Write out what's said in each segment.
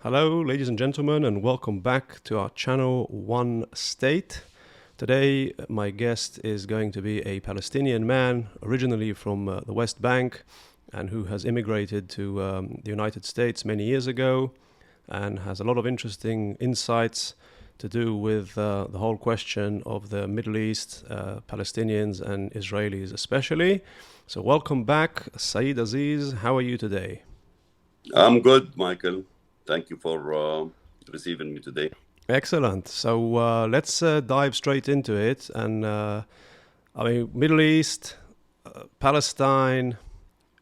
Hello, ladies and gentlemen, and welcome back to our channel One State. Today, my guest is going to be a Palestinian man, originally from the West Bank, and who has immigrated to the United States many years ago, and has a lot of interesting insights to do with the whole question of the Middle East, Palestinians and Israelis especially. So welcome back, Saeed Aziz. How are you today? I'm good, Michael. Thank you for receiving me today. Excellent. So let's dive straight into it. And Middle East, Palestine,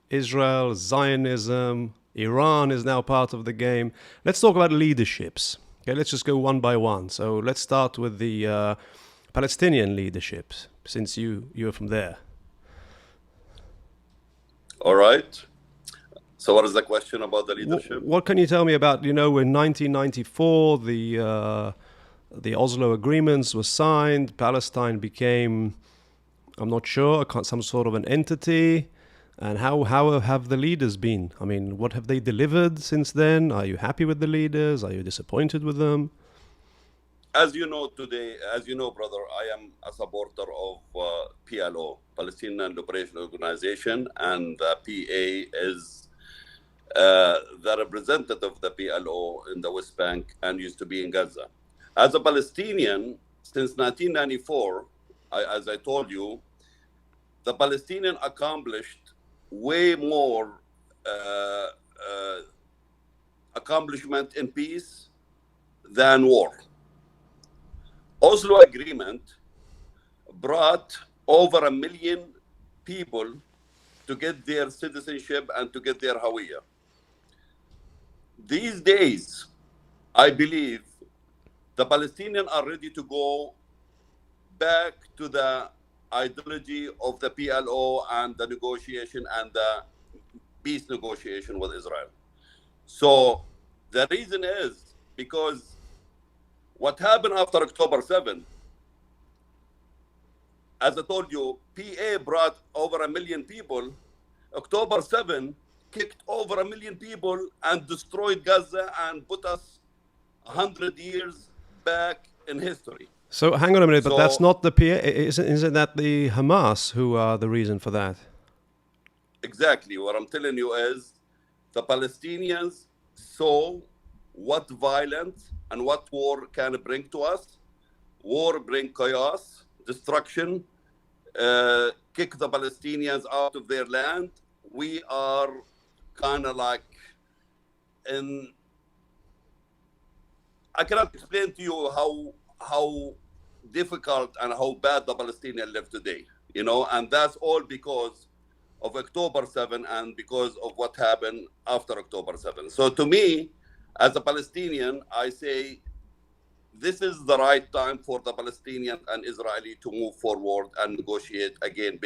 Israel, Zionism, Iran is now part of the game. Let's talk about leaderships. Okay, let's just go one by one. So let's start with the Palestinian leaderships, since you're from there. All right. So what is the question about the leadership? What can you tell me about, in 1994, the Oslo agreements were signed, Palestine became, I'm not sure, some sort of an entity, and how have the leaders been? I mean, what have they delivered since then? Are you happy with the leaders? Are you disappointed with them? As you know today, brother, I am a supporter of PLO, Palestinian Liberation Organization, and PA is the representative of the PLO in the West Bank and used to be in Gaza. As a Palestinian, since 1994, as I told you, the Palestinian accomplished way more accomplishment in peace than war. Oslo Agreement brought over 1 million people to get their citizenship and to get their hawiyah. These days, I believe the Palestinians are ready to go back to the ideology of the PLO and the negotiation and the peace negotiation with Israel. So the reason is because what happened after October 7, as I told you, PA brought over 1 million people. October 7 kicked over 1 million people and destroyed Gaza and put us 100 years back in history. So hang on a minute, but that's not the PA. Isn't that the Hamas who are the reason for that? Exactly. What I'm telling you is the Palestinians saw what violence and what war can bring to us. War brings chaos, destruction, kick the Palestinians out of their land. We are kind of like I cannot explain to you how difficult and how bad the Palestinians live today, and that's all because of October 7 and because of what happened after October 7. So to me, as a Palestinian, I say this is the right time for the Palestinian and Israeli to move forward and negotiate again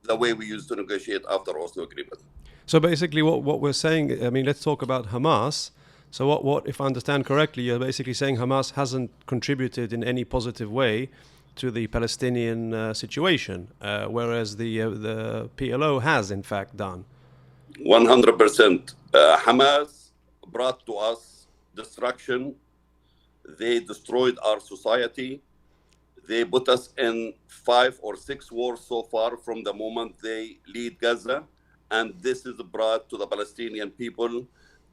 the way we used to negotiate after Oslo Agreement. So basically what we're saying, let's talk about Hamas. So what if I understand correctly, you're basically saying Hamas hasn't contributed in any positive way to the Palestinian situation, whereas the PLO has in fact done. 100%. Hamas brought to us destruction. They destroyed our society. They put us in 5 or 6 wars so far from the moment they lead Gaza. And this is brought to the Palestinian people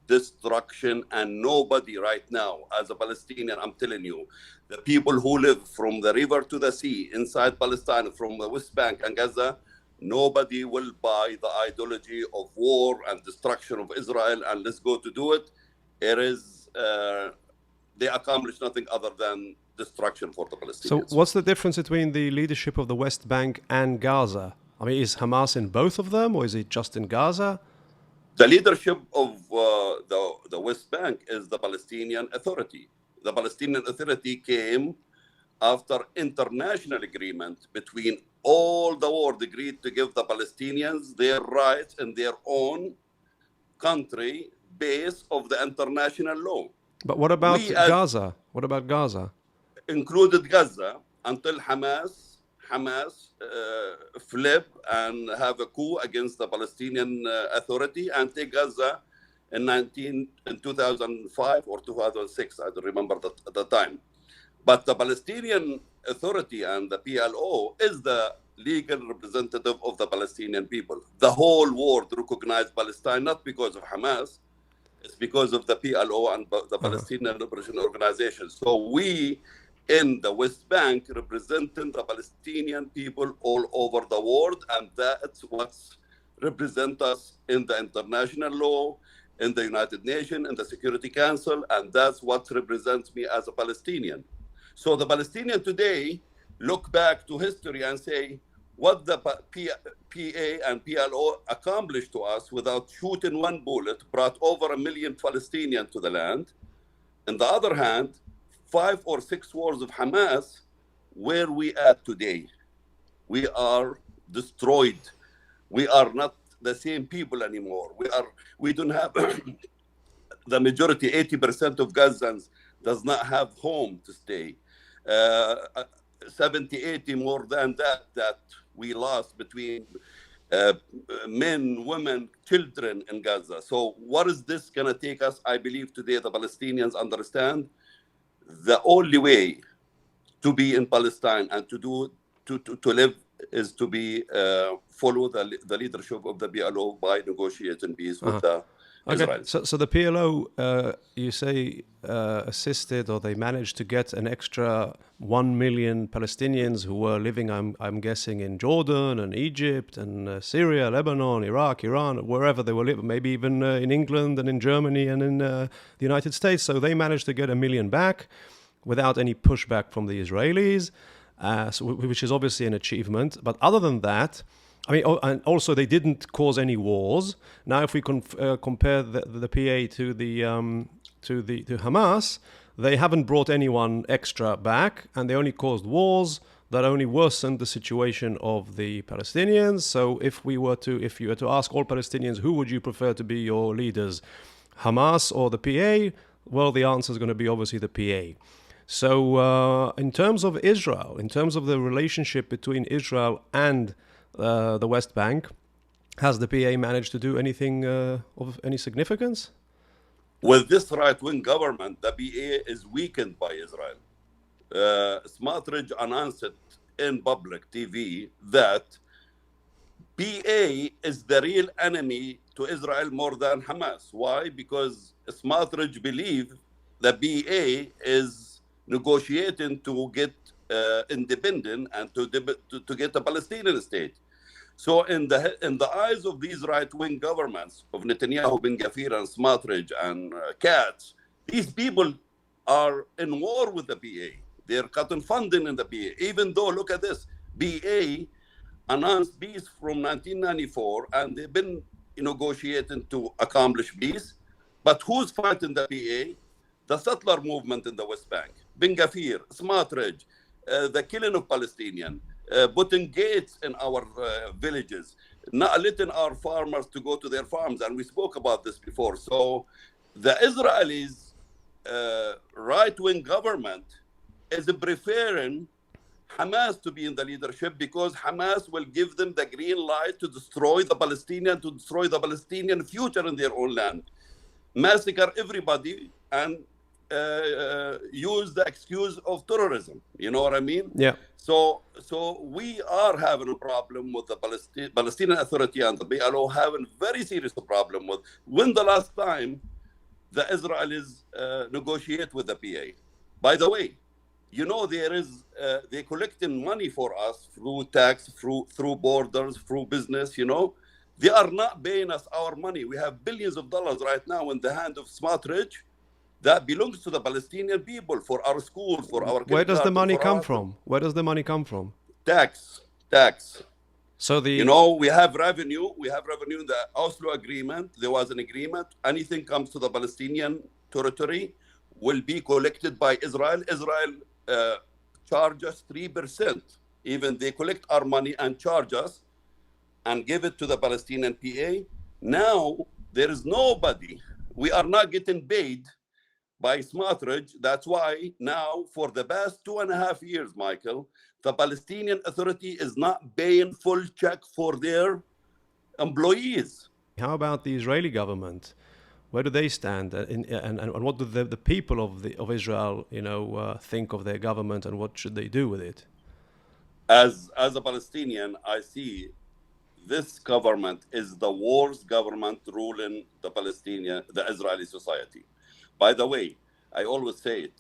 destruction. And nobody right now, as a Palestinian, I'm telling you, the people who live from the river to the sea inside Palestine, from the West Bank and Gaza, nobody will buy the ideology of war and destruction of Israel and let's go to do it. It is, they accomplish nothing other than destruction for the Palestinians. So what's the difference between the leadership of the West Bank and Gaza? Is Hamas in both of them, or is it just in Gaza? The leadership of the West Bank is the Palestinian Authority. The Palestinian Authority came after international agreement between all the world agreed to give the Palestinians their rights in their own country based of the international law. But what about Gaza? What about Gaza? Included Gaza until Hamas flip and have a coup against the Palestinian Authority and take Gaza in 2005 or 2006. I don't remember that at the time. But the Palestinian Authority and the PLO is the legal representative of the Palestinian people. The whole world recognized Palestine, not because of Hamas, it's because of the PLO and the Palestinian Liberation Organization. So we in the West Bank representing the Palestinian people all over the world, and that's what represents us in the international law, in the United Nations, in the Security Council, and that's what represents me as a Palestinian. So the Palestinian today look back to history and say, what the PA and PLO accomplished to us without shooting one bullet brought over 1 million Palestinians to the land. On the other hand, 5 or 6 wars of Hamas, where we at today? We are destroyed. We are not the same people anymore. We don't have the majority, 80% of Gazans does not have home to stay. 70, 80 more than that we lost between men, women, children in Gaza. So what is this going to take us? I believe today the Palestinians understand the only way to be in Palestine and to live is to be follow the leadership of the PLO by negotiating peace with the Israelis. So the PLO, you say, assisted or they managed to get an extra 1 million Palestinians who were living, I'm guessing, in Jordan and Egypt and Syria, Lebanon, Iraq, Iran, wherever they were living, maybe even in England and in Germany and in the United States. So they managed to get 1 million back without any pushback from the Israelis, which is obviously an achievement. But other than that, I mean, and also they didn't cause any wars. Now, if we compare the PA to to Hamas, they haven't brought anyone extra back, and they only caused wars that only worsened the situation of the Palestinians. So, if you were to ask all Palestinians, who would you prefer to be your leaders, Hamas or the PA? Well, the answer is going to be obviously the PA. So, in terms of Israel, in terms of the relationship between Israel and the West Bank, has the PA managed to do anything of any significance? With this right-wing government, the PA is weakened by Israel. Smotrich announced it in public TV that PA is the real enemy to Israel more than Hamas. Why? Because Smotrich believes the PA is negotiating to get independent and to get a Palestinian state. So in the eyes of these right-wing governments of Netanyahu, Ben Gvir, and Smotrich, and Katz, these people are in war with the PA. They're cutting funding in the PA. Even though, look at this, PA announced peace from 1994, and they've been negotiating to accomplish peace. But who's fighting the PA? The settler movement in the West Bank. Ben Gvir, Smotrich, the killing of Palestinians, putting gates in our villages, not letting our farmers to go to their farms. And we spoke about this before. So the Israelis' right-wing government is preferring Hamas to be in the leadership because Hamas will give them the green light to destroy the Palestinian future in their own land, massacre everybody, and use the excuse of terrorism. You know what I mean? Yeah. So we are having a problem with the Palestinian Authority and the PLO having very serious problem with when the last time the Israelis negotiate with the PA. By the way, you know they're collecting money for us through tax, through borders, through business. You know, they are not paying us our money. We have billions of dollars right now in the hand of Smotrich that belongs to the Palestinian people for our schools, for our. Where does the money come from? Where does the money come from? Tax. So we have revenue. We have revenue in the Oslo Agreement. There was an agreement. Anything comes to the Palestinian territory will be collected by Israel. Israel charges 3%. Even they collect our money and charge us and give it to the Palestinian PA. Now there is nobody. We are not getting paid by Smotrich. That's why now for the past 2.5 years, Michael, the Palestinian Authority is not paying full check for their employees. How about the Israeli government? Where do they stand, and what do the people of Israel, think of their government, and what should they do with it? As a Palestinian, I see this government is the worst government ruling the Israeli society. By the way, I always say it.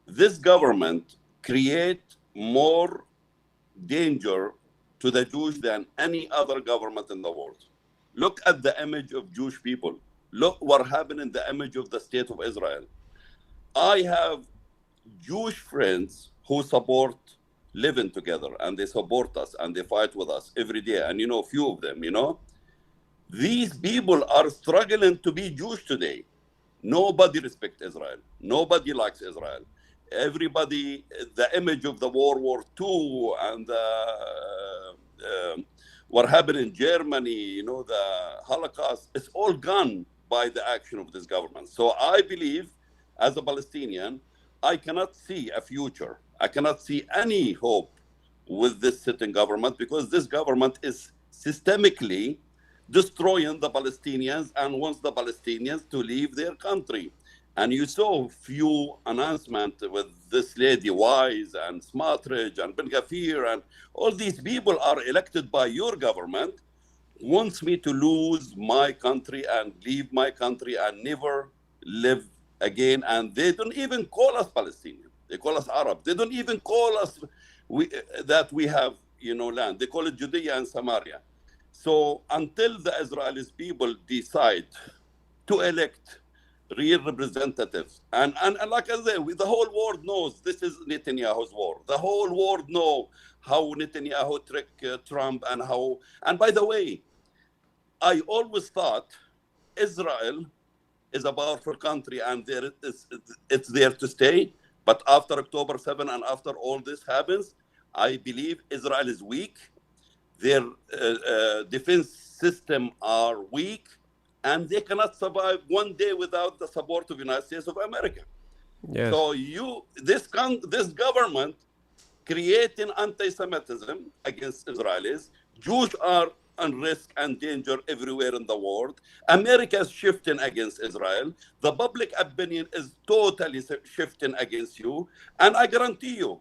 This government creates more danger to the Jews than any other government in the world. Look at the image of Jewish people. Look what happened in the image of the state of Israel. I have Jewish friends who support living together, and they support us and they fight with us every day. And a few of them, these people are struggling to be Jewish today. Nobody respects Israel. Nobody likes Israel. Everybody, the image of the World War II and what happened in Germany, the Holocaust, it's all gone by the action of this government. So I believe, as a Palestinian, I cannot see a future. I cannot see any hope with this sitting government, because this government is systemically destroying the Palestinians and wants the Palestinians to leave their country. And you saw few announcements with this lady Wise and Smotrich and Ben Gvir, and all these people are elected by your government, wants me to lose my country and leave my country and never live again. And they don't even call us Palestinian. They call us Arab. They don't even call us that we have land. They call it Judea and Samaria. So until the Israeli people decide to elect real representatives, and like I said, the whole world knows this is Netanyahu's war. The whole world know how Netanyahu tricked Trump and by the way, I always thought Israel is a powerful country and it's there to stay. But after October 7 and after all this happens, I believe Israel is weak. Their defense system are weak, and they cannot survive one day without the support of the United States of America. Yes. So this government creating anti-Semitism against Israelis. Jews are on risk and danger everywhere in the world. America is shifting against Israel. The public opinion is totally shifting against you. And I guarantee you,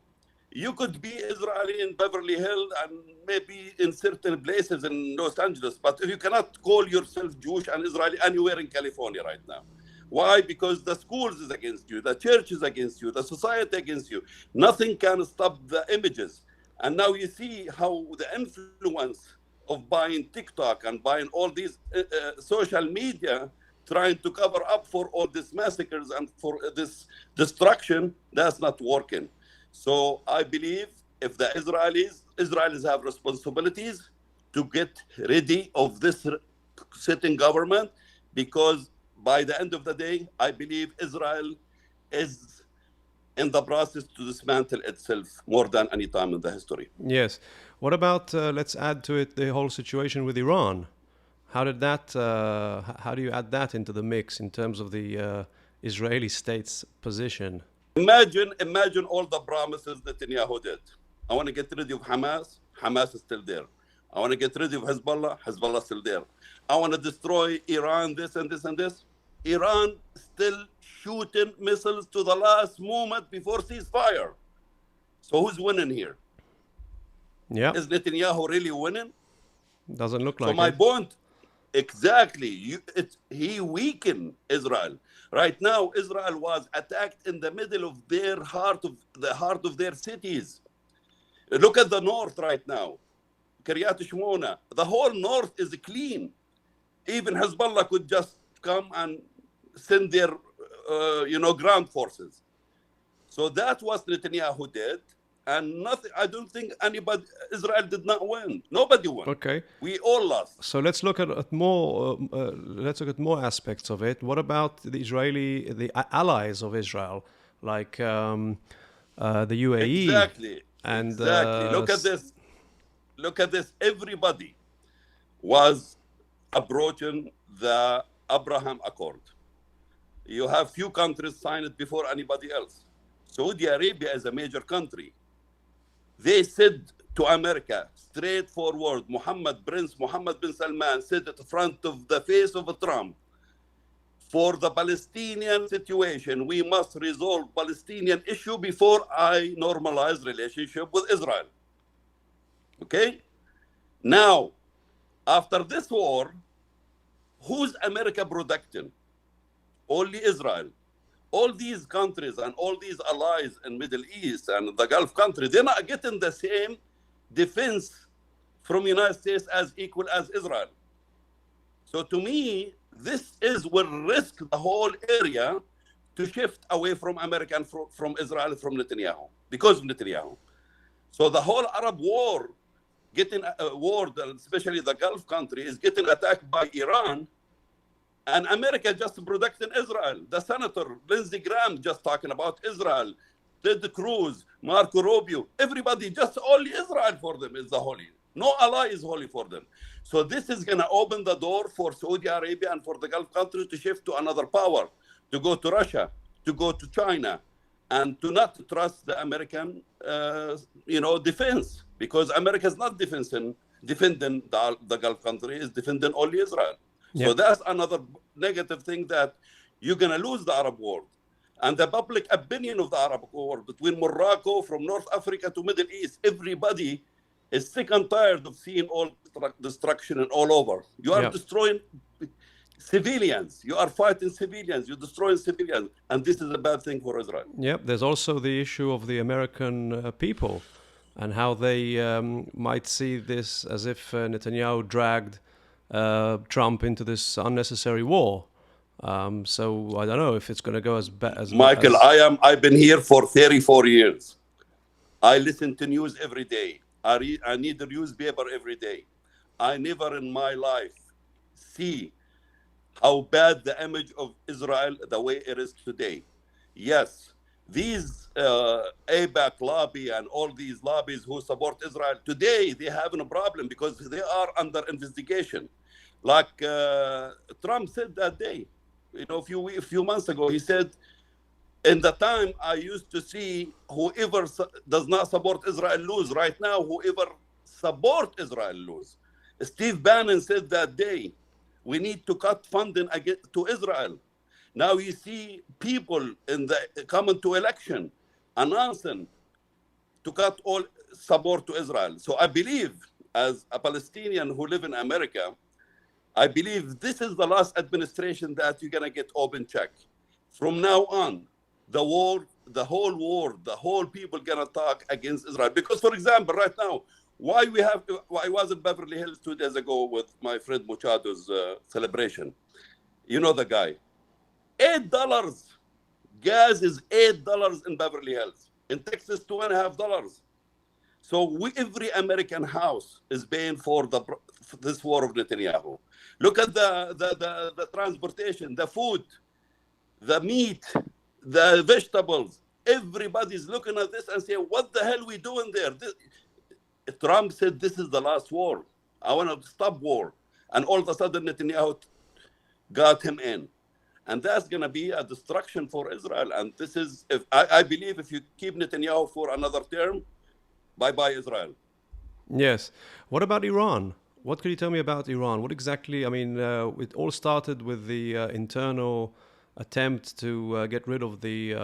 you could be Israeli in Beverly Hills and maybe in certain places in Los Angeles, but you cannot call yourself Jewish and Israeli anywhere in California right now. Why? Because the schools is against you, the church is against you, the society against you. Nothing can stop the images. And now you see how the influence of buying TikTok and buying all these social media, trying to cover up for all these massacres and for this destruction, that's not working. So I believe if the Israelis have responsibilities to get ready of this sitting government, because by the end of the day, I believe Israel is in the process to dismantle itself more than any time in the history. Yes. What about, let's add to it the whole situation with Iran. How did that, how do you add that into the mix in terms of the Israeli state's position? Imagine all the promises that Netanyahu did. I want to get rid of Hamas. Hamas is still there. I want to get rid of Hezbollah. Hezbollah is still there. I want to destroy Iran, this and this and this. Iran still shooting missiles to the last moment before ceasefire. So who's winning here? Yeah. Is Netanyahu really winning? Doesn't look like it. So my point, exactly, he weakened Israel. Right now, Israel was attacked in the middle of the heart of their cities. Look at the north right now, Kiryat Shmona. The whole north is clean. Even Hezbollah could just come and send their, ground forces. So that's what Netanyahu did, and nothing. I don't think Israel did not win. Nobody won. Okay. We all lost. So let's look at more. Let's look at more aspects of it. What about the allies of Israel, like the UAE? Exactly. And exactly. Look at this. Everybody was approaching the Abraham Accord. You have few countries sign it before anybody else. Saudi Arabia is a major country. They said to America, straightforward, Mohammed bin Salman said at the front of the face of Trump, For the Palestinian situation, we must resolve Palestinian issue before I normalize relationship with Israel. Okay? Now, after this war, who's America protecting? Only Israel. All these countries and all these allies in Middle East and the Gulf countries, they're not getting the same defense from United States as equal as Israel. So to me, this will risk the whole area to shift away from America and from Israel, from Netanyahu, because of Netanyahu. So the whole Arab war, getting a war, especially the Gulf country, is getting attacked by Iran, and America just protecting Israel. The Senator Lindsey Graham just talking about Israel, Ted Cruz, Marco Rubio, everybody, just only Israel for them is the holy. No ally is holy for them. So this is going to open the door for Saudi Arabia and for the Gulf countries to shift to another power, to go to Russia, to go to China, and to not trust the American, defense, because America is not defending the Gulf country, is defending only Israel. So that's another negative thing, that you're going to lose the Arab world. And the public opinion of the Arab world, between Morocco, from North Africa to Middle East, everybody is sick and tired of seeing all destruction and all over. You are destroying civilians. You are fighting civilians. You're destroying civilians. And this is a bad thing for Israel. Yep. There's also the issue of the American people and how they might see this as if Netanyahu dragged Trump into this unnecessary war. So I don't know if it's going to go as bad as Michael. I've been here for 34 years. I listen to news every day. I need the newspaper every day. I never in my life see how bad the image of Israel, the way it is today. Yes, these AIPAC lobby and all these lobbies who support Israel, today they having a problem because they are under investigation. Like Trump said that day, a few months ago, he said, in the time I used to see whoever does not support Israel lose. Right now, whoever support Israel lose. Steve Bannon said that day, we need to cut funding to Israel. Now you see people coming to election announcing to cut all support to Israel. So I believe, as a Palestinian who live in America, I believe this is the last administration that you're going to get open check. From now on, the whole people going to talk against Israel. Because, for example, right now, I was in Beverly Hills 2 days ago with my friend Muchado's celebration. You know the guy. $8. Gas is $8 in Beverly Hills. In Texas, $2.50. So every American house is paying for this war of Netanyahu. Look at the transportation, the food, the meat, the vegetables. Everybody's looking at this and saying, what the hell are we doing there? Trump said, this is the last war. I want to stop war. And all of a sudden, Netanyahu got him in. And that's going to be a destruction for Israel. And this is, I believe, if you keep Netanyahu for another term, bye-bye Israel. Yes. What about Iran? What could you tell me about Iran? What exactly, it all started with the internal attempt to get rid of the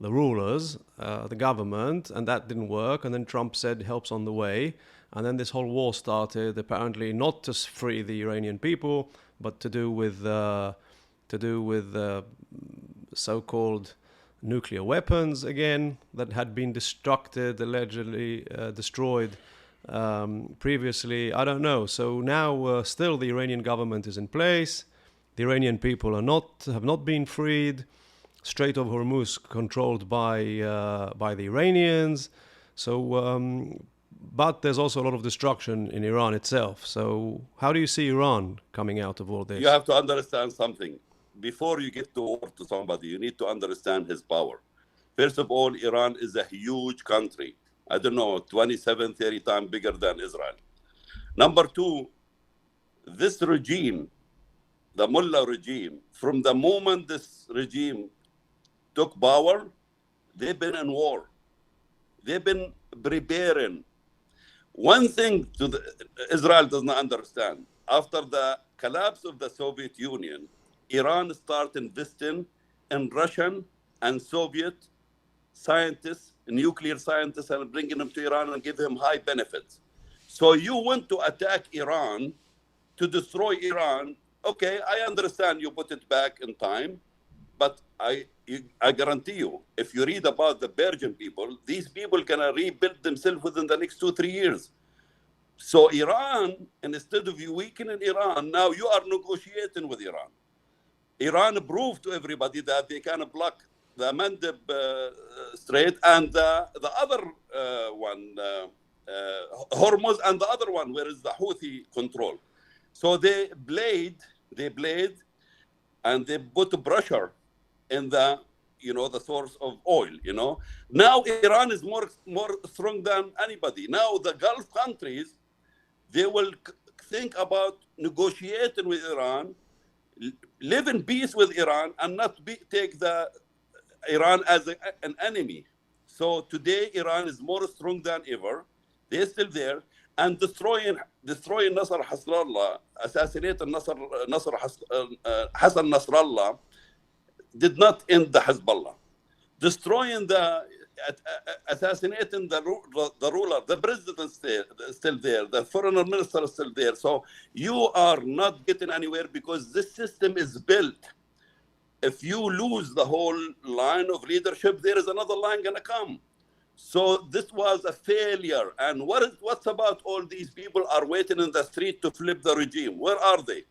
rulers, the government, and that didn't work. And then Trump said help's on the way. And then this whole war started, apparently not to free the Iranian people, but to do with so-called nuclear weapons again that had been allegedly destroyed previously. I don't know. So now still the Iranian government is in place. The Iranian people have not been freed. Strait of Hormuz controlled by the Iranians. So, but there's also a lot of destruction in Iran itself. So how do you see Iran coming out of all this? You have to understand something. Before you get to war to somebody, you need to understand his power. First of all, Iran is a huge country. I don't know, 27, 30 times bigger than Israel. Number two, this regime, the Mullah regime, from the moment this regime took power, they've been in war. They've been preparing. One thing Israel does not understand, after the collapse of the Soviet Union, Iran started investing in Russian and Soviet scientists, nuclear scientists, and bringing them to Iran and give them high benefits. So you want to attack Iran, to destroy Iran. Okay, I understand you put it back in time, but I guarantee you, if you read about the Belgian people, these people can rebuild themselves within the next 2-3 years. So Iran, instead of you weakening Iran, now you are negotiating with Iran. Iran proved to everybody that they can block the Mandeb Strait and the other one, Hormuz, and the other one, where is the Houthi control. So they played, and they put pressure in the, the source of oil. Now Iran is more strong than anybody. Now the Gulf countries, they will think about negotiating with Iran, live in peace with Iran, and not take Iran as an enemy. So today Iran is more strong than ever. They're still there, and destroying Nasser Hasrallah, assassinating Hassan Nasrallah, did not end the Hezbollah. Destroying assassinating the ruler, the president is still there, the foreign minister is still there. So you are not getting anywhere, because this system is built. If you lose the whole line of leadership, there is another line gonna come. So this was a failure. And what's about all these people are waiting in the street to flip the regime? Where are they?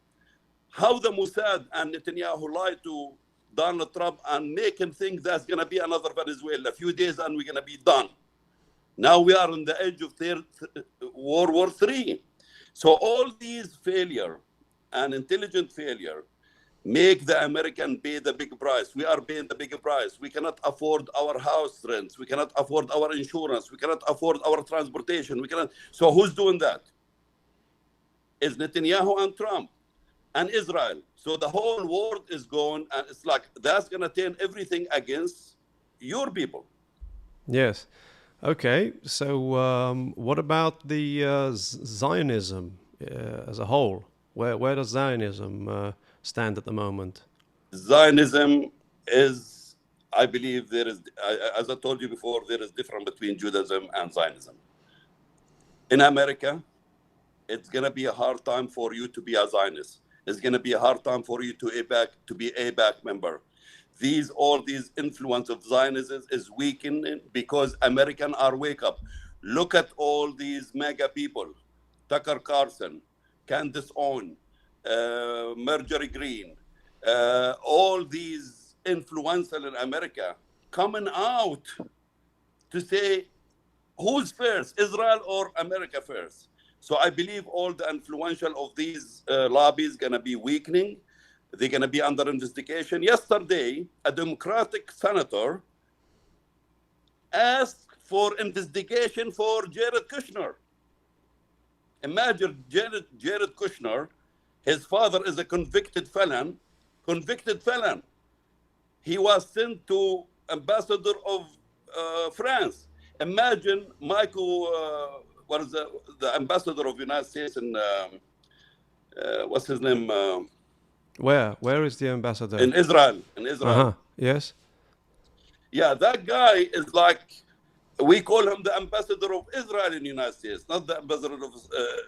How the Mossad and Netanyahu lied to Donald Trump and make him think that's going to be another Venezuela. A few days and we're going to be done. Now we are on the edge of World War III. So all these failure and intelligent failure make the American pay the big price. We are paying the big price. We cannot afford our house rents. We cannot afford our insurance. We cannot afford our transportation. So who's doing that? It's Netanyahu and Trump and Israel. So the whole world is going, and it's like that's going to turn everything against your people. Yes. Okay. So what about the Zionism as a whole? Where does Zionism stand at the moment? Zionism is, I believe there is, as I told you before, there is difference between Judaism and Zionism. In America, it's going to be a hard time for you to be a Zionist. It's going to be a hard time for you to be AIPAC member. All these influence of Zionism is weakening because Americans are wake up. Look at all these mega people, Tucker Carlson, Candace Owen, Marjorie Green, all these influencers in America coming out to say, who's first, Israel or America first? So I believe all the influential of these lobbies going to be weakening. They're going to be under investigation. Yesterday, a Democratic senator asked for investigation for Jared Kushner. Imagine Jared Kushner, his father is a convicted felon. He was sent to ambassador of France. Imagine Michael, what is the ambassador of the United States in, what's his name? Where is the ambassador? In Israel. Uh-huh. Yes. Yeah, that guy is like, we call him the ambassador of Israel in the United States, not the ambassador of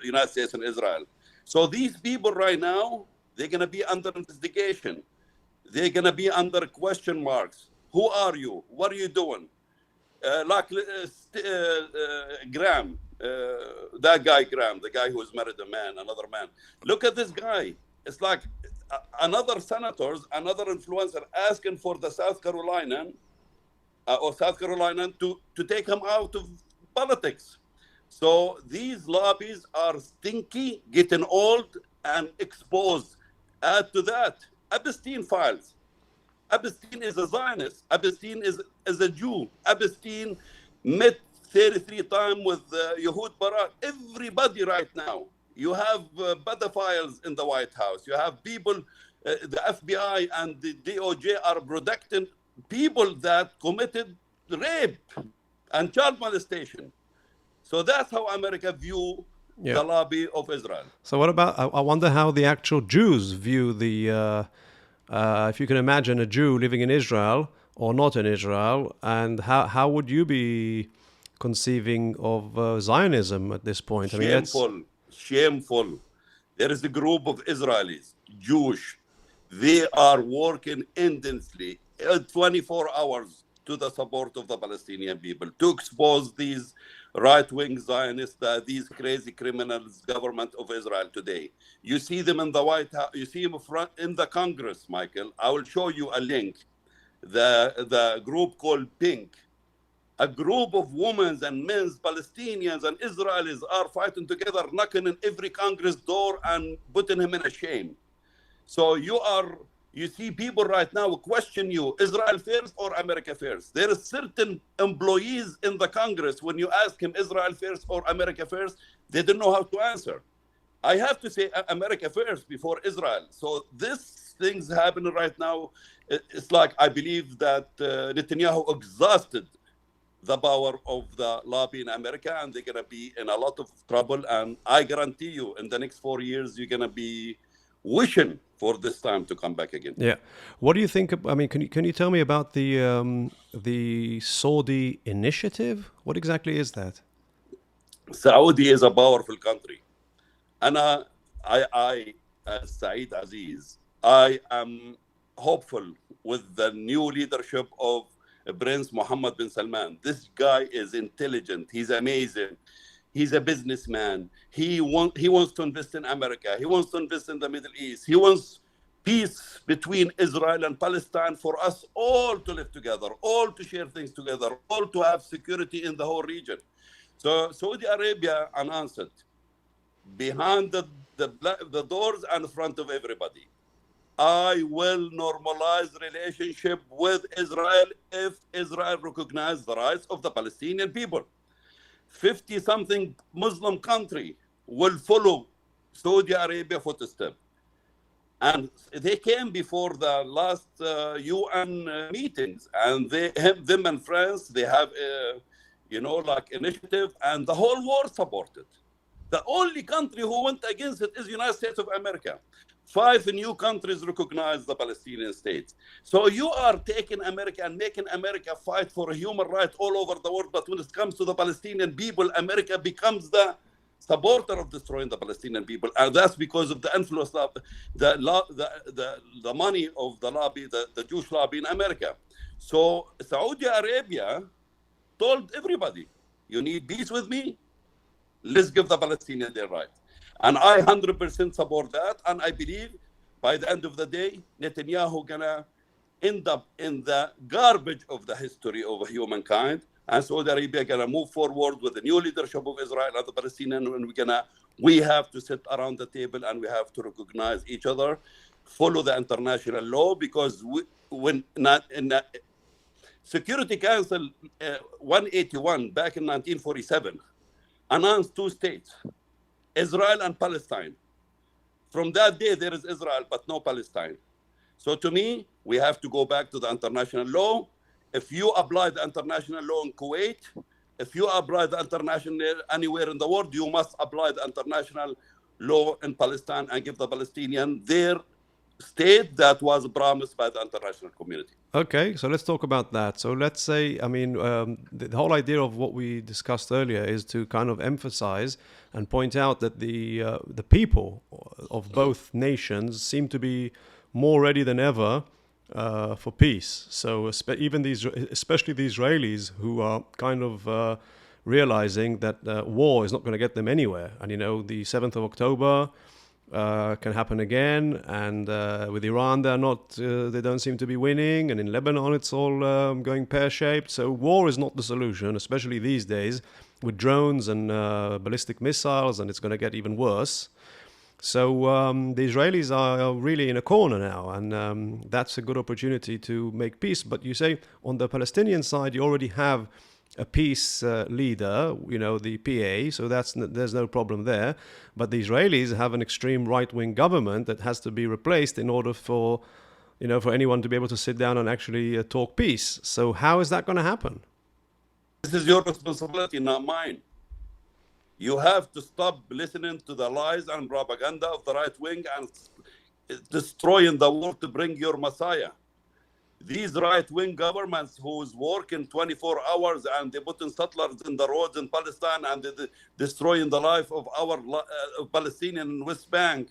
United States in Israel. So these people right now, they're going to be under investigation. They're going to be under question marks. Who are you? What are you doing? Graham, that guy Graham, the guy who has married another man. Look at this guy. It's like another senator, another influencer asking for the South Carolina to take him out of politics. So these lobbies are stinky, getting old and exposed. Add to that, Epstein files. Epstein is a Zionist. Epstein is a Jew. Epstein met 33 times with Yehud Barak. Everybody right now. You have pedophiles in the White House. You have people, the FBI and the DOJ are protecting people that committed rape and child molestation. So that's how America view the lobby of Israel. So what about, I wonder how the actual Jews view the, if you can imagine a Jew living in Israel or not in Israel, and how would you be conceiving of Zionism at this point? Shameful. There is a group of Israelis, Jewish. They are working intensely, 24 hours to the support of the Palestinian people, to expose these right-wing Zionists, these crazy criminals, government of Israel today. You see them in the White House, you see them in the Congress, Michael. I will show you a link. The group called Pink, a group of women and men, Palestinians and Israelis are fighting together, knocking on every Congress door and putting him in a shame. So you see people right now question you, Israel first or America first? There are certain employees in the Congress, when you ask him Israel first or America first, they don't know how to answer. I have to say America first before Israel. So this thing's happening right now. It's like, I believe that Netanyahu exhausted the power of the lobby in America, and they're going to be in a lot of trouble. And I guarantee you, in the next 4 years, you're going to be wishing for this time to come back again. Yeah. What do you think? I mean, can you tell me about the Saudi initiative? What exactly is that? Saudi is a powerful country. And I as Saeed Aziz, I am hopeful with the new leadership of Prince Mohammed bin Salman. This guy is intelligent. He's amazing. He's a businessman. He wants to invest in America. He wants to invest in the Middle East. He wants peace between Israel and Palestine for us all to live together, all to share things together, all to have security in the whole region. So Saudi Arabia announced it behind the doors and in front of everybody. I will normalize relationship with Israel if Israel recognizes the rights of the Palestinian people. 50-something Muslim country will follow Saudi Arabia footsteps. And they came before the last UN meetings, and them and France, they have like initiative, and the whole world supported. The only country who went against it is the United States of America. 5 new countries recognize the Palestinian state. So you are taking America and making America fight for human rights all over the world. But when it comes to the Palestinian people, America becomes the supporter of destroying the Palestinian people. And that's because of the influence of the money of the lobby, the Jewish lobby in America. So Saudi Arabia told everybody, you need peace with me? Let's give the Palestinians their right. And I 100% support that. And I believe by the end of the day, Netanyahu gonna end up in the garbage of the history of humankind. And Saudi Arabia gonna move forward with the new leadership of Israel and the Palestinians. And we have to sit around the table and we have to recognize each other, follow the international law, because Security Council 181 back in 1947 announced 2 states, Israel and Palestine. From that day, there is Israel, but no Palestine. So to me, we have to go back to the international law. If you apply the international law in Kuwait, if you apply the international anywhere in the world, you must apply the international law in Palestine and give the Palestinians their state that was promised by the international community. Okay, so let's talk about that. So let's say, I mean, the whole idea of what we discussed earlier is to kind of emphasize and point out that the people of both nations seem to be more ready than ever for peace. So even especially the Israelis, who are kind of realizing that war is not going to get them anywhere. And the 7th of October can happen again, and with Iran they don't seem to be winning, and in Lebanon it's all going pear-shaped. So war is not the solution, especially these days with drones and ballistic missiles, and it's going to get even worse. So the Israelis are really in a corner now, and that's a good opportunity to make peace. But you say on the Palestinian side you already have a peace leader, the PA, so there's no problem there. But the Israelis have an extreme right-wing government that has to be replaced in order for anyone to be able to sit down and actually talk peace. So how is that going to happen? This is your responsibility, not mine. You have to stop listening to the lies and propaganda of the right wing and destroying the world to bring your Messiah. These right-wing governments who's working 24 hours and they putting settlers in the roads in Palestine and they destroying the life of our Palestinian West Bank,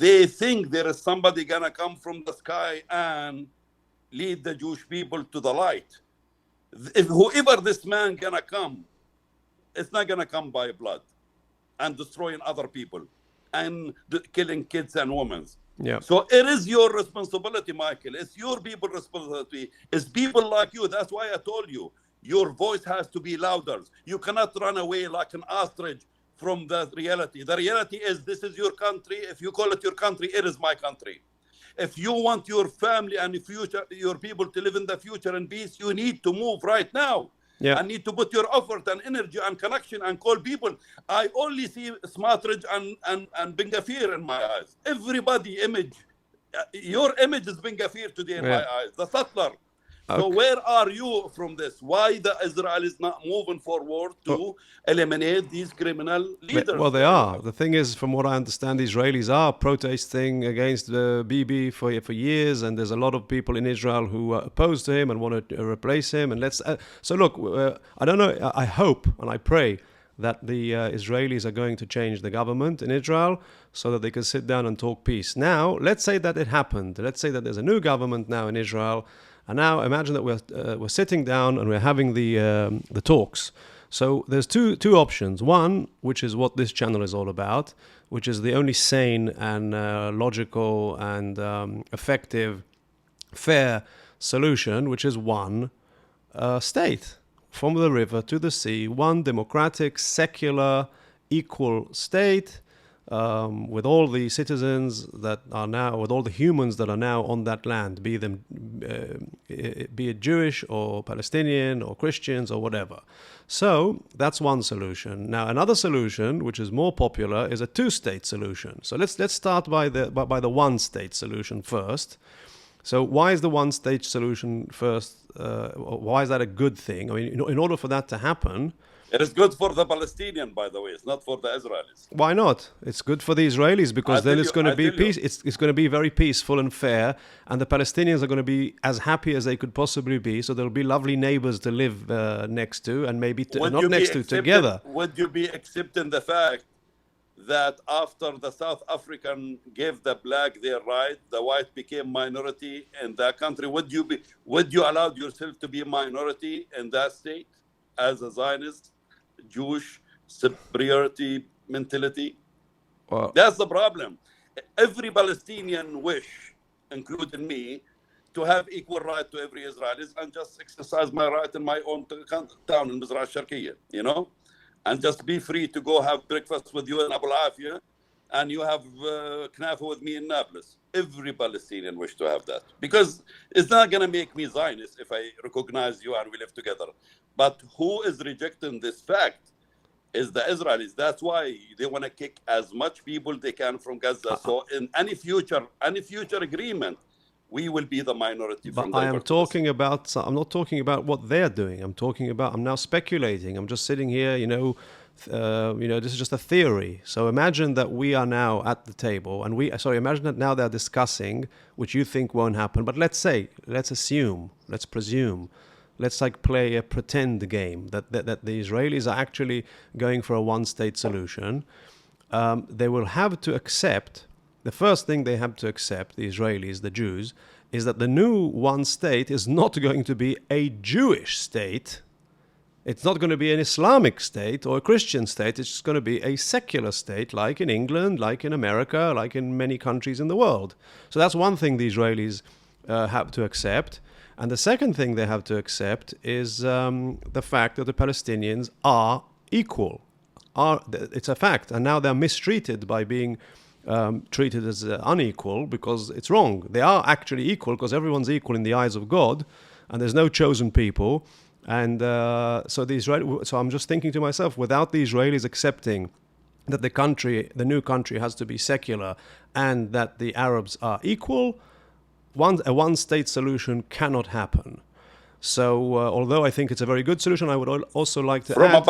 they think there is somebody gonna come from the sky and lead the Jewish people to the light. If whoever this man gonna come, it's not gonna come by blood and destroying other people and killing kids and women. Yeah. So it is your responsibility, Michael. It's your people's responsibility. It's people like you. That's why I told you, your voice has to be louder. You cannot run away like an ostrich from the reality. The reality is this is your country. If you call it your country, it is my country. If you want your family and future, your people to live in the future in peace, you need to move right now. Yeah. I need to put your effort and energy and connection and call people. I only see Smotrich and Ben Gvir in my eyes. Everybody image, your image is Ben Gvir today in my eyes, the settler. So where are you from this? Why the Israelis not moving forward to eliminate these criminal leaders? Well, they are. The thing is, from what I understand, the Israelis are protesting against Bibi for years, and there's a lot of people in Israel who are opposed to him and want to replace him. And so look, I don't know. I hope and I pray that the Israelis are going to change the government in Israel so that they can sit down and talk peace. Now, let's say that it happened. Let's say that there's a new government now in Israel. And now imagine that we're sitting down and we're having the talks. So there's two options. One, which is what this channel is all about, which is the only sane and logical and effective, fair solution, which is one state from the river to the sea, one democratic, secular, equal state. With all the citizens that are now, with all the humans that are now on that land, be it Jewish or Palestinian or Christians or whatever. So that's one solution. Now another solution, which is more popular, is a two-state solution. So let's start by the one-state solution first. So why is the one-state solution first? Why is that a good thing? I mean, in order for that to happen. It is good for the Palestinian, by the way. It's not for the Israelis. Why not? It's good for the Israelis because then it's going to be peace. It's going to be very peaceful and fair, and the Palestinians are going to be as happy as they could possibly be. So there'll be lovely neighbors to live next to, and maybe together. Would you be accepting the fact that after the South African gave the black their right, the white became minority in that country? Would you allow yourself to be a minority in that state as a Zionist? Jewish superiority mentality. That's the problem. Every Palestinian wish, including me, to have equal right to every Israeli and just exercise my right in my own town in Mizrah Sharqiyya, and just be free to go have breakfast with you in Abu Afia and you have knafa with me in Nablus. Every Palestinian wish to have that because it's not going to make me Zionist if I recognize you and we live together. But who is rejecting this fact is the Israelis. That's why they want to kick as much people they can from Gaza. So in any future agreement, we will be the minority. But I'm not talking about what they're doing. I'm now speculating. I'm just sitting here, this is just a theory. So imagine that we are now at the table and imagine that now they're discussing, which you think won't happen. But let's presume, let's play a pretend game that the Israelis are actually going for a one-state solution. They will have to accept, the first thing they have to accept, the Israelis, the Jews, is that the new one state is not going to be a Jewish state. It's not going to be an Islamic state or a Christian state. It's just going to be a secular state, like in England, like in America, like in many countries in the world. So that's one thing the Israelis have to accept. And the second thing they have to accept is the fact that the Palestinians are equal. It's a fact. And now they're mistreated by being treated as unequal because it's wrong. They are actually equal because everyone's equal in the eyes of God and there's no chosen people. And so I'm just thinking to myself, without the Israelis accepting that the new country has to be secular and that the Arabs are equal, a one-state solution cannot happen. So although I think it's a very good solution, I would also like to From add...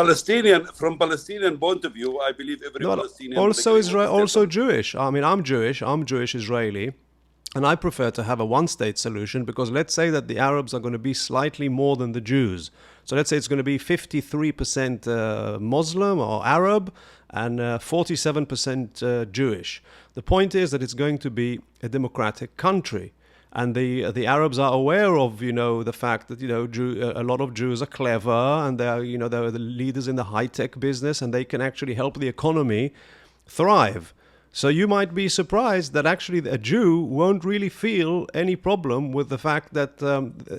From Palestinian point of view, I believe every No, Palestinian... also Israel, also Jewish. I mean, I'm Jewish Israeli. And I prefer to have a one-state solution because let's say that the Arabs are going to be slightly more than the Jews. So let's say it's going to be 53% Muslim or Arab and 47% Jewish. The point is that it's going to be a democratic country. And the Arabs are aware of, the fact that, a lot of Jews are clever and they're the leaders in the high-tech business and they can actually help the economy thrive. So you might be surprised that actually a Jew won't really feel any problem with the fact that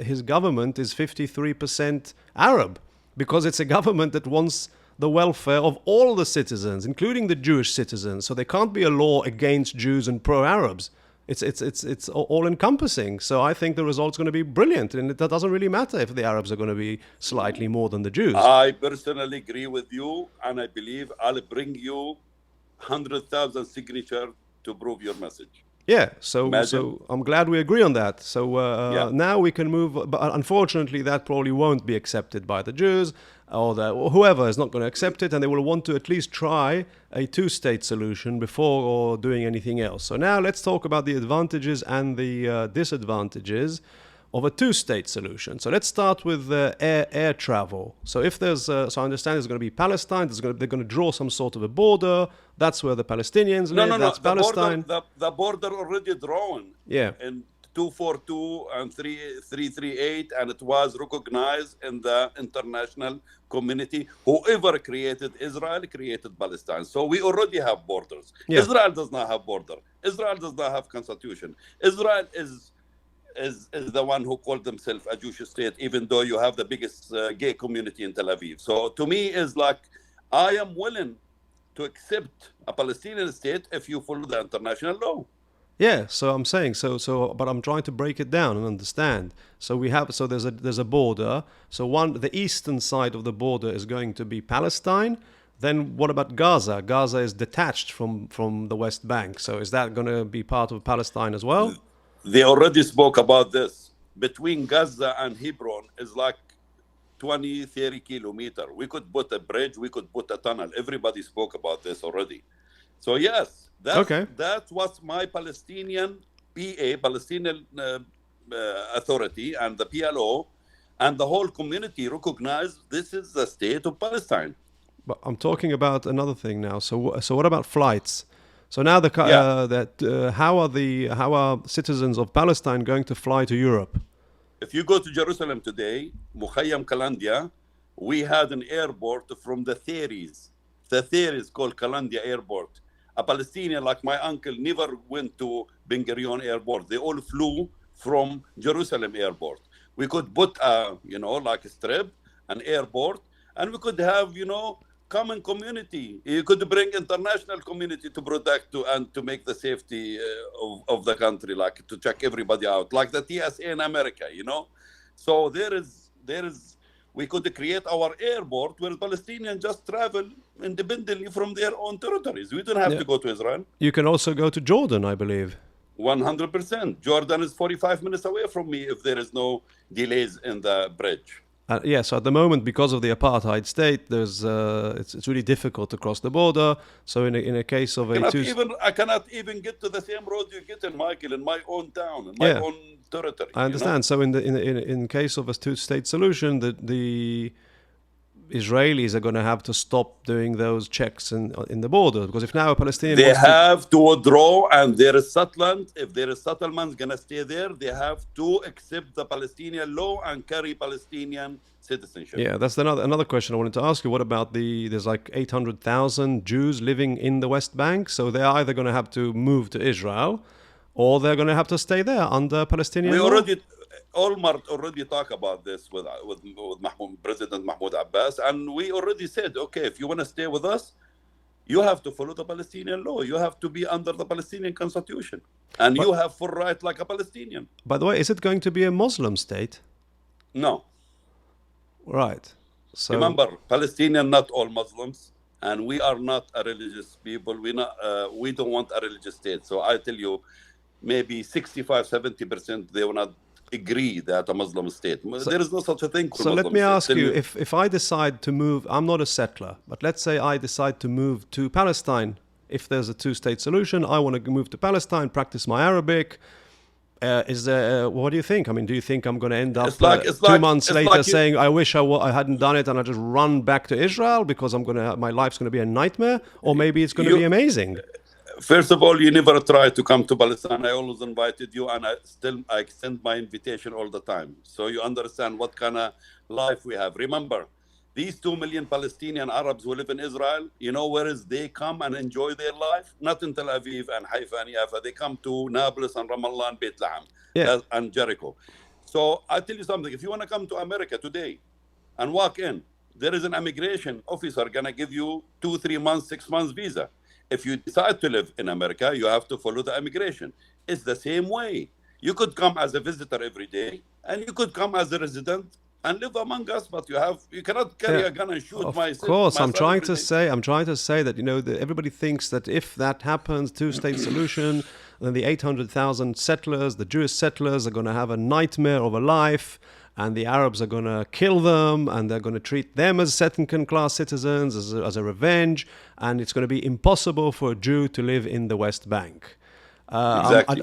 his government is 53% Arab, because it's a government that wants the welfare of all the citizens, including the Jewish citizens. So there can't be a law against Jews and pro-Arabs. It's all-encompassing. So I think the result's going to be brilliant, and it doesn't really matter if the Arabs are going to be slightly more than the Jews. I personally agree with you, and I believe I'll bring you 100,000 signatures to prove your message. Yeah, so I'm glad we agree on that. So now we can move, but unfortunately that probably won't be accepted by the Jews or whoever is not going to accept it, and they will want to at least try a two-state solution before doing anything else. So now let's talk about the advantages and the disadvantages of a two-state solution. So let's start with air travel. So if there's, so I understand there's going to be Palestine. They're going to draw some sort of a border. That's where the Palestinians live. That's Palestine. The border already drawn. Yeah. In 242 and 338, and it was recognized in the international community. Whoever created Israel created Palestine. So we already have borders. Yeah. Israel does not have border. Israel does not have constitution. Israel is the one who called themselves a Jewish state, even though you have the biggest gay community in Tel Aviv. So to me, is like, I am willing to accept a Palestinian state if you follow the international law. Yeah, so I'm saying but I'm trying to break it down and understand. So there's a border. So the eastern side of the border is going to be Palestine. Then what about Gaza? Gaza is detached from the West Bank. So is that going to be part of Palestine as well? They already spoke about this. Between Gaza and Hebron is like 20, 30 kilometers. We could put a bridge, we could put a tunnel. Everybody spoke about this already. So yes, that was my Palestinian PA, Palestinian Authority, and the PLO, and the whole community recognized this is the state of Palestine. But I'm talking about another thing now. So what about flights? So now how are citizens of Palestine going to fly to Europe? If you go to Jerusalem today, Mukhayyam Kalandia, we had an airport from the 30s. The 30s called Kalandia Airport. A Palestinian like my uncle never went to Ben Gurion Airport. They all flew from Jerusalem Airport. We could put like a strip, an airport, and we could have, common community. You could bring international community to protect and to make the safety of the country, like to check everybody out, like the TSA in America, So there is, we could create our airport where Palestinians just travel independently from their own territories. We don't have to go to Israel. You can also go to Jordan, I believe. 100%. Jordan is 45 minutes away from me if there is no delays in the bridge. So at the moment, because of the apartheid state, there's it's really difficult to cross the border. So in a case of I cannot even get to the same road you get in Michael, in my own town, in my own territory. I understand. So in case of a two-state solution, the Israelis are going to have to stop doing those checks in the border, because if now a Palestinian have to withdraw, and there is settlement. If there is settlement going to stay there, they have to accept the Palestinian law and carry Palestinian citizenship. Yeah, that's another question I wanted to ask you. What about there's like 800,000 Jews living in the West Bank, so they're either going to have to move to Israel, or they're going to have to stay there under Palestinian law. Olmert already talked about this with President Mahmoud Abbas, and we already said, okay, if you want to stay with us, you have to follow the Palestinian law. You have to be under the Palestinian constitution, and you have full right like a Palestinian. By the way, is it going to be a Muslim state? No. Right. So remember, Palestinian not all Muslims, and we are not a religious people. We don't want a religious state. So I tell you, maybe 65-70% they will not agree that a Muslim state. There is no such a thing called So Muslim let me state. ask you, if I decide to move, I'm not a settler, but let's say I decide to move to Palestine. If there's a two-state solution, I want to move to Palestine, practice my Arabic. What do you think? I mean, do you think I'm going to end up It's like- 2 months it's later like you- saying, I wish I hadn't done it and I just run back to Israel because my life's going to be a nightmare? Or maybe it's going to be amazing? First of all, you never tried to come to Palestine. I always invited you, and I extend my invitation all the time. So you understand what kind of life we have. Remember, these 2 million Palestinian Arabs who live in Israel, you know where is they come and enjoy their life? Not in Tel Aviv and Haifa and Yafa. They come to Nablus and Ramallah and Beit Lahem and Jericho. So I tell you something. If you want to come to America today and walk in, there is an immigration officer going to give you 2, 3 months, 6 months visa. If you decide to live in America, you have to follow the immigration. It's the same way. You could come as a visitor every day, and you could come as a resident and live among us, but you cannot carry a gun and shoot myself. Of course, I'm trying to say that, that everybody thinks that if that happens, two-state solution, then the 800,000 settlers, the Jewish settlers, are going to have a nightmare of a life, and the Arabs are going to kill them, and they're going to treat them as second-class citizens, as a revenge, and it's going to be impossible for a Jew to live in the West Bank. Exactly.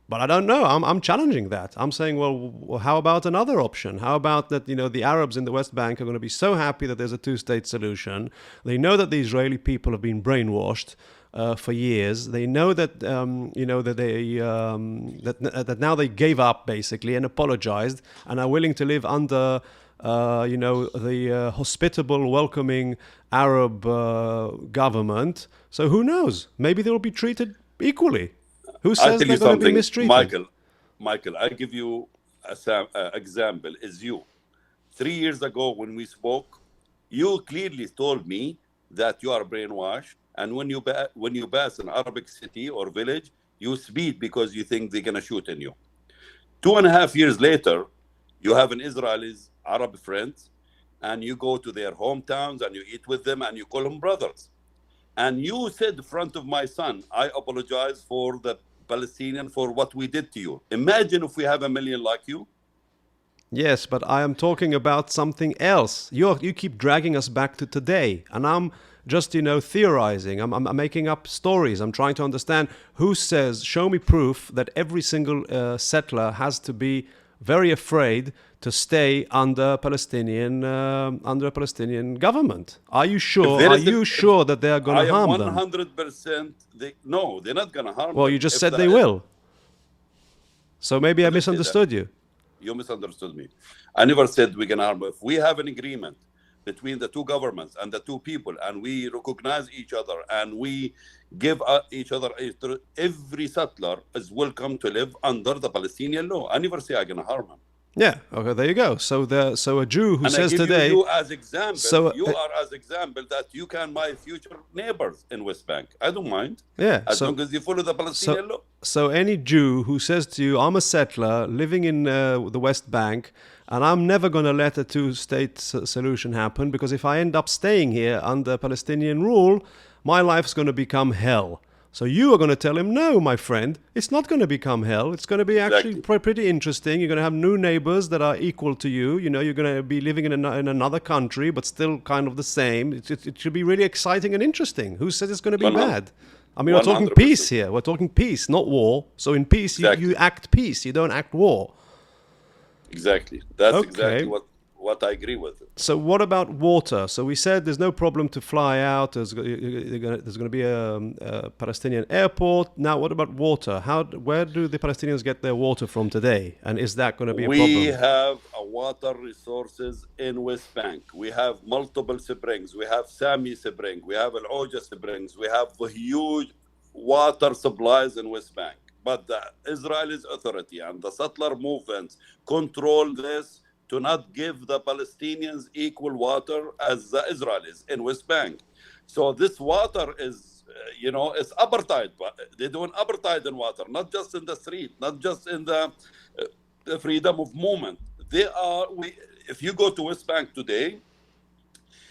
But I don't know. I'm challenging that. I'm saying, well, how about another option? How about that, the Arabs in the West Bank are going to be so happy that there's a two-state solution. They know that the Israeli people have been brainwashed for years. They know that, that now they gave up, basically, and apologized, and are willing to live under, the hospitable, welcoming Arab government. So who knows? Maybe they'll be treated equally. Who says they're going to be mistreated? Michael, I give you an example. Is you. 3 years ago when we spoke, you clearly told me that you are brainwashed, and when you pass an Arabic city or village, you speed because you think they're going to shoot in you. 2.5 years later, you have an Israelis, Arab friends, and you go to their hometowns and you eat with them and you call them brothers. And you said in front of my son, I apologize for the Palestinian for what we did to you. Imagine if we have 1 million like you. Yes, but I am talking about something else. You keep dragging us back to today, and I'm just, theorizing. I'm making up stories. I'm trying to understand show me proof that every single settler has to be very afraid to stay under a Palestinian government. Are you sure? Are you sure that they are going to harm them? 100%. No, they're not going to harm them. Well, you just said they will. So maybe I misunderstood you. You misunderstood me. I never said we're going to harm them. If we have an agreement between the two governments and the two people, and we recognize each other, and we give each other, every settler is welcome to live under the Palestinian law. I never say I'm going to harm him. Yeah. Okay. There you go. So a Jew who says today, you as example, you are as example that you can my future neighbors in West Bank. I don't mind. Yeah. As long as you follow the Palestinian law. So any Jew who says to you, I'm a settler living in the West Bank, and I'm never going to let a two-state solution happen, because if I end up staying here under Palestinian rule, my life's going to become hell. So you are going to tell him, no, my friend, it's not going to become hell. It's going to be actually pretty interesting. You're going to have new neighbors that are equal to you. You're going to be living in another country, but still kind of the same. It should be really exciting and interesting. Who says it's going to be bad? I mean, we're talking peace here. We're talking peace, not war. So in peace, you act peace. You don't act war. Exactly. That's exactly what I agree with. So what about water? So we said there's no problem to fly out. There's going to be a Palestinian airport. Now, what about water? Where do the Palestinians get their water from today? And is that going to be a problem? We have water resources in West Bank. We have multiple springs. We have Sami Spring. We have Al-Oja Springs. We have huge water supplies in West Bank. But the Israeli authority and the settler movements control this to not give the Palestinians equal water as the Israelis in West Bank. So this water is, it's apartheid. They're doing apartheid in water, not just in the street, not just in the freedom of movement. If you go to West Bank today,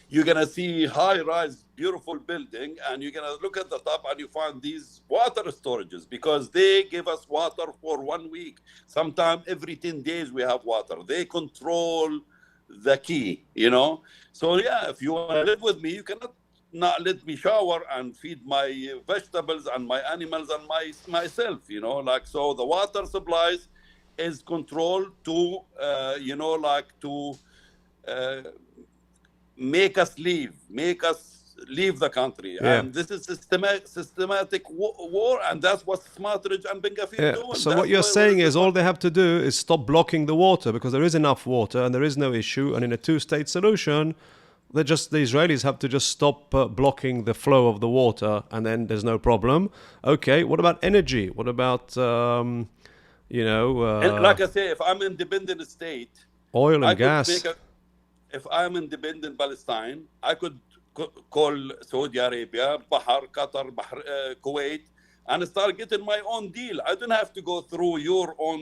you're gonna see high-rise, beautiful building, and you're gonna look at the top and you find these water storages because they give us water for 1 week. Sometimes every 10 days we have water. They control the key, you know. So yeah, if you want to live with me, you cannot not let me shower and feed my vegetables and my animals and myself, you know. Like, so the water supplies is controlled to you know, like to make us leave the country. Yeah. And this is systematic war, and that's what Smotrich and Ben Gvir Yeah. doing. So That's what you're why saying we're- is all they have to do is stop blocking the water, because there is enough water and there is no issue. And in a two-state solution, the Israelis have to just stop blocking the flow of the water, and then there's no problem. Okay, what about energy? What about, you know... and like I say, if I'm an independent state... oil and I could gas. if I'm independent Palestine, I could call Saudi Arabia, Bahar, Qatar, Kuwait, and start getting my own deal. I don't have to go through your own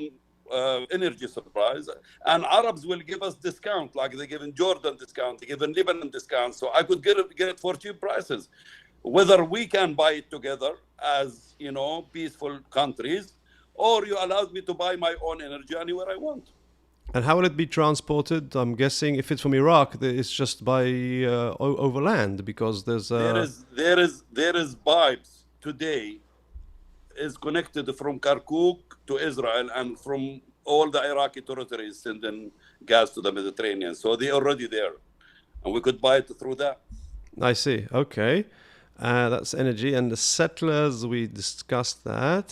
energy supplies. And Arabs will give us discount, like they give in Jordan discount, they give in Lebanon discount. So I could get it for cheap prices. Whether we can buy it together as, you know, peaceful countries, or you allowed me to buy my own energy anywhere I want. And how will it be transported? I'm guessing if it's from Iraq, it's just by overland, because there's... There is pipes today is connected from Kirkuk to Israel, and from all the Iraqi territories sending gas to the Mediterranean. So they're already there, and we could buy it through that. I see. Okay. That's energy. And the settlers, we discussed that.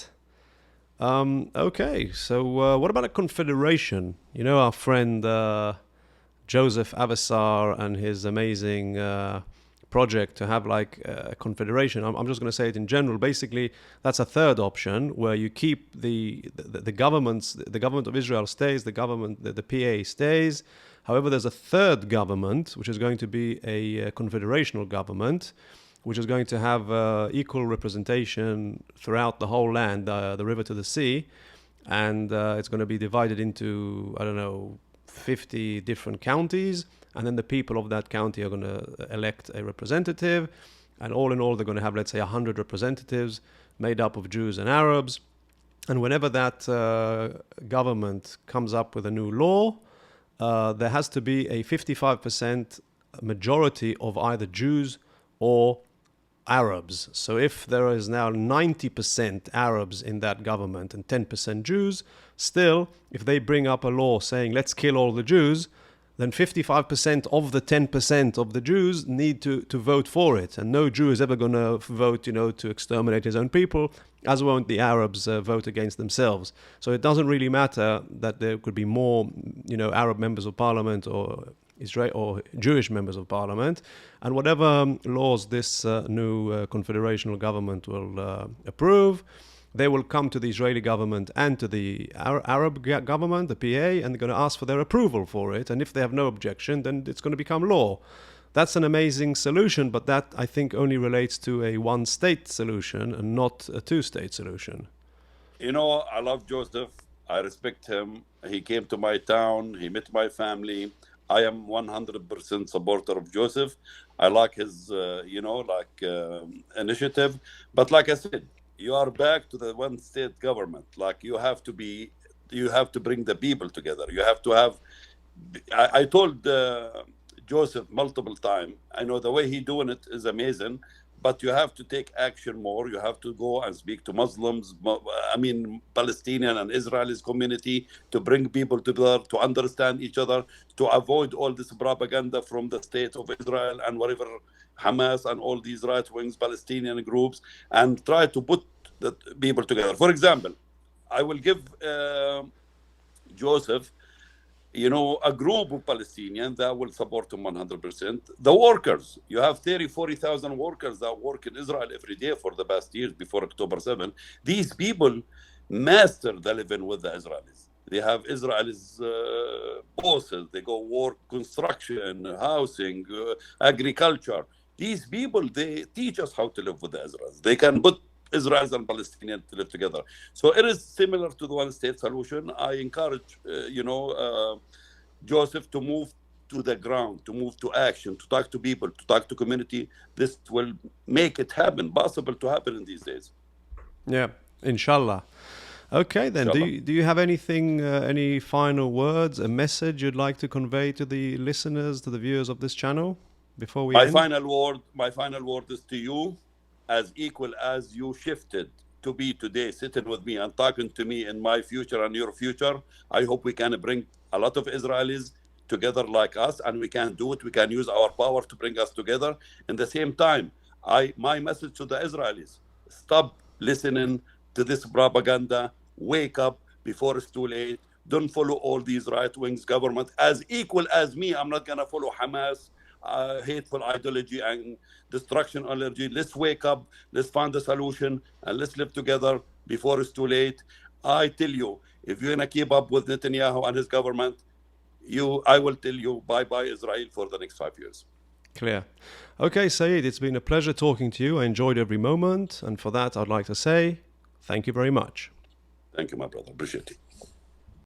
Okay, so what about a confederation? You know, our friend Joseph Avessar and his amazing project to have like a confederation. I'm just going to say it in general. Basically, that's a third option where you keep the governments. The government of Israel stays. The PA stays. However, there's a third government which is going to be a confederational government, which is going to have equal representation throughout the whole land, the river to the sea. And it's going to be divided into, 50 different counties. And then the people of that county are going to elect a representative. And all in all, they're going to have, let's say, 100 representatives made up of Jews and Arabs. And whenever that government comes up with a new law, there has to be a 55% majority of either Jews or Arabs. So if there is now 90% Arabs in that government and 10% Jews, still, if they bring up a law saying, let's kill all the Jews, then 55% of the 10% of the Jews need to vote for it. And no Jew is ever going to vote, to exterminate his own people, as won't the Arabs vote against themselves. So it doesn't really matter that there could be more, Arab members of parliament or Israel or Jewish members of parliament, and whatever laws this new confederational government will approve, they will come to the Israeli government and to the Arab government, the PA, and they're going to ask for their approval for it. And if they have no objection, then it's going to become law. That's an amazing solution, but that, I think, only relates to a one-state solution and not a two-state solution. I love Joseph. I respect him. He came to my town. He met my family. I am 100% supporter of Joseph. I like his, initiative. But like I said, you are back to the one-state government. Like you have to bring the people together. You have to have. I told Joseph multiple times. I know the way he doing it is amazing, but you have to take action more. You have to go and speak to Muslims. Palestinian and Israelis community, to bring people together, to understand each other, to avoid all this propaganda from the state of Israel and whatever Hamas and all these right-wing Palestinian groups, and try to put the people together. For example, I will give Joseph, a group of Palestinians that will support him 100%. The workers, you have 40,000 workers that work in Israel every day for the past years before October 7. These people master the living with the Israelis. They have Israelis bosses. They go work construction, housing, agriculture. These people, they teach us how to live with the Israelis. They can put Israelis and Palestinians to live together. So it is similar to the one-state solution. I encourage, Joseph to move to the ground, to move to action, to talk to people, to talk to community, this will make it possible to happen in these days. Yeah, inshallah. Okay, then. Do you have anything, any final words, a message you'd like to convey to the listeners, to the viewers of this channel before we end? My final word is to you, as equal as you shifted to be today, sitting with me and talking to me in my future and your future. I hope we can bring a lot of Israelis together like us, and we can do it. We can use our power to bring us together. In the same time, my message to the Israelis: stop listening to this propaganda. Wake up before it's too late. Don't follow all these right-wing governments. As equal as me, I'm not gonna follow Hamas, hateful ideology and destruction allergy. Let's wake up. Let's find a solution, and let's live together before it's too late. I tell you, if you're gonna keep up with Netanyahu and his government, I will tell you bye-bye Israel for the next 5 years. Clear. Okay, Saeed, it's been a pleasure talking to you. I enjoyed every moment, and for that, I'd like to say thank you very much. Thank you, my brother. Appreciate it.